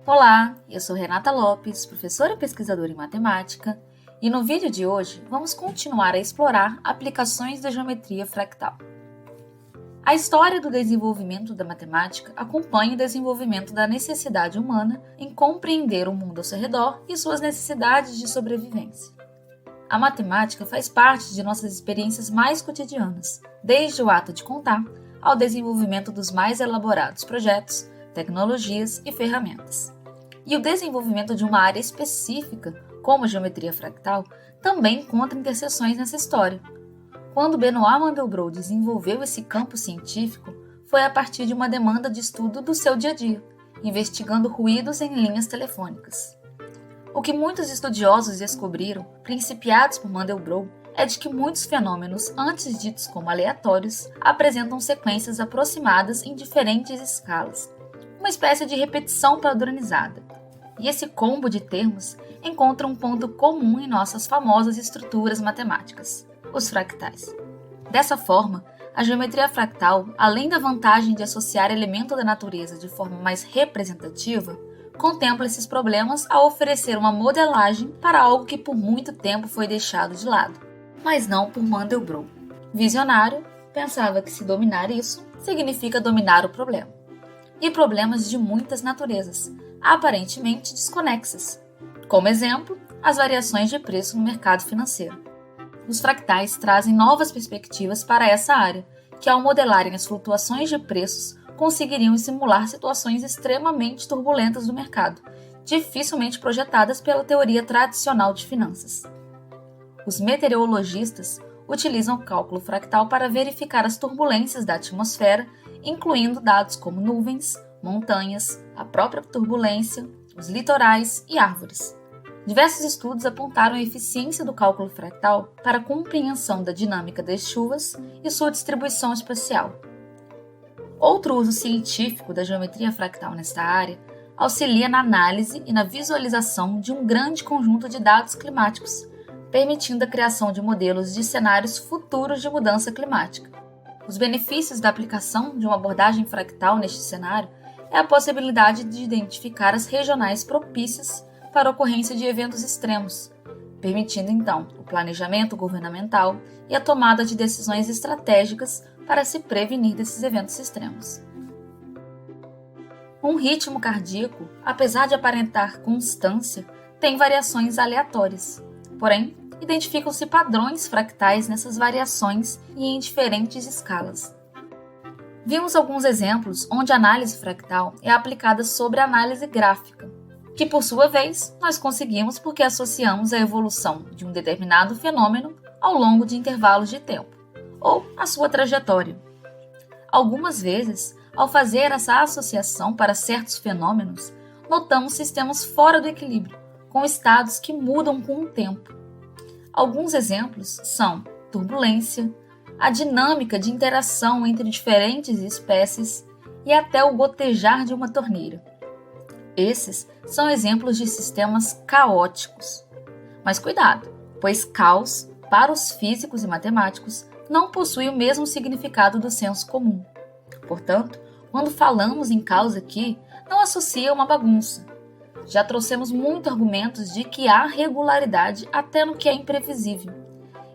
Olá, eu sou Renata Lopes, professora e pesquisadora em matemática, e no vídeo de hoje vamos continuar a explorar aplicações da geometria fractal. A história do desenvolvimento da matemática acompanha o desenvolvimento da necessidade humana em compreender o mundo ao seu redor e suas necessidades de sobrevivência. A matemática faz parte de nossas experiências mais cotidianas, desde o ato de contar ao desenvolvimento dos mais elaborados projetos, tecnologias e ferramentas. E o desenvolvimento de uma área específica, como a geometria fractal, também encontra interseções nessa história. Quando Benoit Mandelbrot desenvolveu esse campo científico, foi a partir de uma demanda de estudo do seu dia a dia, investigando ruídos em linhas telefônicas. O que muitos estudiosos descobriram, principiados por Mandelbrot, é de que muitos fenômenos, antes ditos como aleatórios, apresentam sequências aproximadas em diferentes escalas, uma espécie de repetição padronizada. E esse combo de termos encontra um ponto comum em nossas famosas estruturas matemáticas, os fractais. Dessa forma, a geometria fractal, além da vantagem de associar elementos da natureza de forma mais representativa, contempla esses problemas ao oferecer uma modelagem para algo que por muito tempo foi deixado de lado, mas não por Mandelbrot. Visionário, pensava que se dominar isso significa dominar o problema. E problemas de muitas naturezas, aparentemente desconexas. Como exemplo, as variações de preço no mercado financeiro. Os fractais trazem novas perspectivas para essa área, que ao modelarem as flutuações de preços, conseguiriam simular situações extremamente turbulentas do mercado, dificilmente projetadas pela teoria tradicional de finanças. Os meteorologistas utilizam o cálculo fractal para verificar as turbulências da atmosfera, incluindo dados como nuvens, montanhas, a própria turbulência, os litorais e árvores. Diversos estudos apontaram a eficiência do cálculo fractal para a compreensão da dinâmica das chuvas e sua distribuição espacial. Outro uso científico da geometria fractal nesta área auxilia na análise e na visualização de um grande conjunto de dados climáticos, permitindo a criação de modelos de cenários futuros de mudança climática. Os benefícios da aplicação de uma abordagem fractal neste cenário é a possibilidade de identificar as regionais propícias para a ocorrência de eventos extremos, permitindo então o planejamento governamental e a tomada de decisões estratégicas para se prevenir desses eventos extremos. Um ritmo cardíaco, apesar de aparentar constância, tem variações aleatórias. Porém, identificam-se padrões fractais nessas variações e em diferentes escalas. Vimos alguns exemplos onde a análise fractal é aplicada sobre a análise gráfica, que por sua vez nós conseguimos porque associamos a evolução de um determinado fenômeno ao longo de intervalos de tempo, ou a sua trajetória. Algumas vezes, ao fazer essa associação para certos fenômenos, notamos sistemas fora do equilíbrio, com estados que mudam com o tempo. Alguns exemplos são turbulência, a dinâmica de interação entre diferentes espécies e até o gotejar de uma torneira. Esses são exemplos de sistemas caóticos. Mas cuidado, pois caos, para os físicos e matemáticos, não possui o mesmo significado do senso comum. Portanto, quando falamos em caos aqui, não associa uma bagunça. Já trouxemos muitos argumentos de que há regularidade até no que é imprevisível.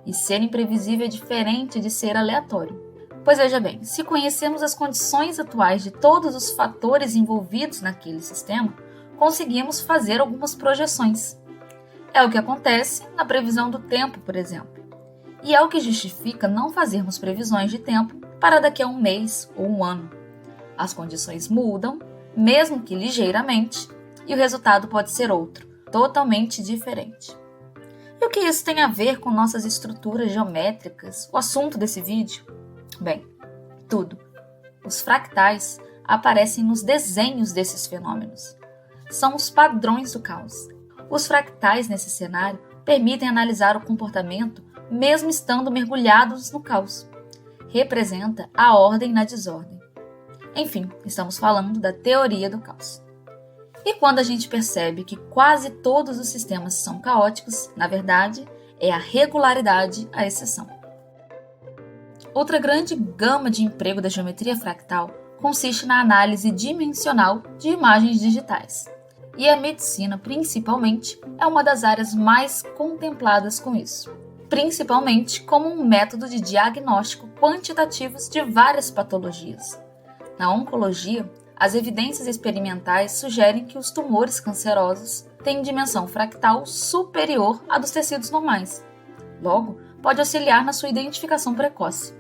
E ser imprevisível é diferente de ser aleatório. Pois veja bem, se conhecemos as condições atuais de todos os fatores envolvidos naquele sistema, conseguimos fazer algumas projeções. É o que acontece na previsão do tempo, por exemplo. E é o que justifica não fazermos previsões de tempo para daqui a um mês ou um ano. As condições mudam, mesmo que ligeiramente, e o resultado pode ser outro, totalmente diferente. E o que isso tem a ver com nossas estruturas geométricas, o assunto desse vídeo? Bem, tudo. Os fractais aparecem nos desenhos desses fenômenos. São os padrões do caos. Os fractais nesse cenário permitem analisar o comportamento mesmo estando mergulhados no caos. Representa a ordem na desordem. Enfim, estamos falando da teoria do caos. E quando a gente percebe que quase todos os sistemas são caóticos, na verdade, é a regularidade a exceção. Outra grande gama de emprego da geometria fractal consiste na análise dimensional de imagens digitais. E a medicina, principalmente, é uma das áreas mais contempladas com isso, principalmente como um método de diagnóstico quantitativo de várias patologias. Na oncologia, as evidências experimentais sugerem que os tumores cancerosos têm dimensão fractal superior à dos tecidos normais. Logo, pode auxiliar na sua identificação precoce.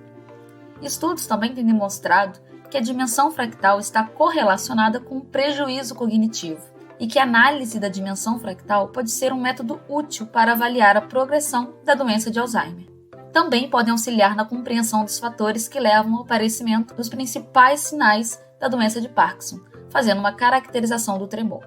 Estudos também têm demonstrado que a dimensão fractal está correlacionada com o prejuízo cognitivo e que a análise da dimensão fractal pode ser um método útil para avaliar a progressão da doença de Alzheimer. Também podem auxiliar na compreensão dos fatores que levam ao aparecimento dos principais sinais da doença de Parkinson, fazendo uma caracterização do tremor.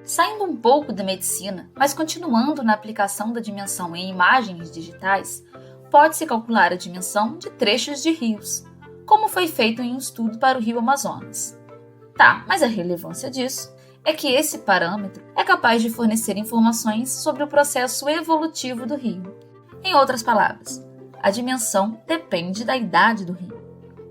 Saindo um pouco da medicina, mas continuando na aplicação da dimensão em imagens digitais, pode-se calcular a dimensão de trechos de rios, como foi feito em um estudo para o rio Amazonas. Tá, mas a relevância disso é que esse parâmetro é capaz de fornecer informações sobre o processo evolutivo do rio. Em outras palavras, a dimensão depende da idade do rio.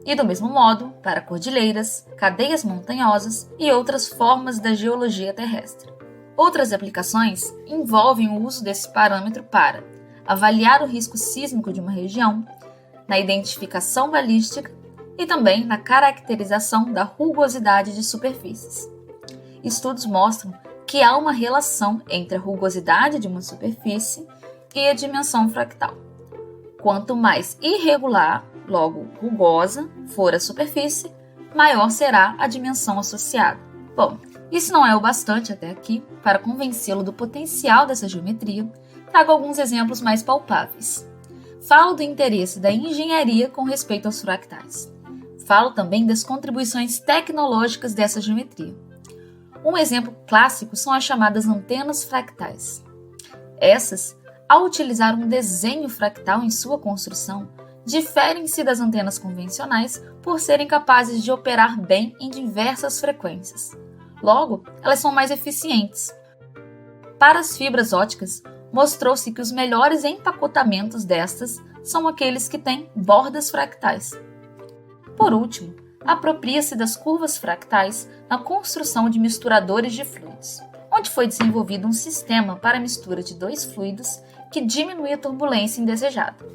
E do mesmo modo, para cordilheiras, cadeias montanhosas e outras formas da geologia terrestre. Outras aplicações envolvem o uso desse parâmetro para avaliar o risco sísmico de uma região, na identificação balística e também na caracterização da rugosidade de superfícies. Estudos mostram que há uma relação entre a rugosidade de uma superfície e a dimensão fractal. Quanto mais irregular, logo rugosa, for a superfície, maior será a dimensão associada. Bom, isso não é o bastante até aqui para convencê-lo do potencial dessa geometria. Trago alguns exemplos mais palpáveis. Falo do interesse da engenharia com respeito aos fractais. Falo também das contribuições tecnológicas dessa geometria. Um exemplo clássico são as chamadas antenas fractais. Essas, ao utilizar um desenho fractal em sua construção, diferem-se das antenas convencionais por serem capazes de operar bem em diversas frequências. Logo, elas são mais eficientes. Para as fibras óticas, mostrou-se que os melhores empacotamentos destas são aqueles que têm bordas fractais. Por último, apropria-se das curvas fractais na construção de misturadores de fluidos, onde foi desenvolvido um sistema para a mistura de dois fluidos que diminui a turbulência indesejada.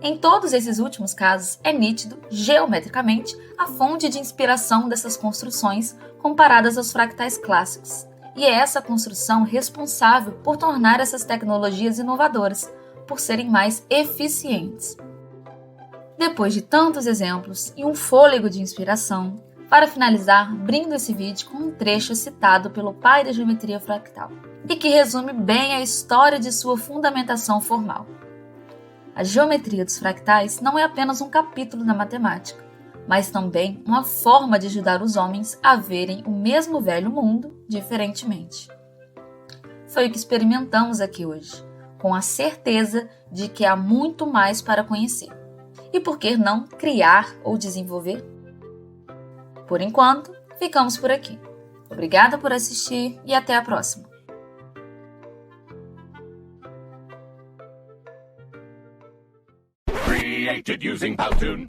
Em todos esses últimos casos, é nítido, geometricamente, a fonte de inspiração dessas construções comparadas aos fractais clássicos, e é essa construção responsável por tornar essas tecnologias inovadoras, por serem mais eficientes. Depois de tantos exemplos e um fôlego de inspiração, para finalizar, brindo esse vídeo com um trecho citado pelo pai da geometria fractal, e que resume bem a história de sua fundamentação formal. A geometria dos fractais não é apenas um capítulo da matemática, mas também uma forma de ajudar os homens a verem o mesmo velho mundo diferentemente. Foi o que experimentamos aqui hoje, com a certeza de que há muito mais para conhecer. E por que não criar ou desenvolver? Por enquanto, ficamos por aqui. Obrigada por assistir e até a próxima! Created using Powtoon.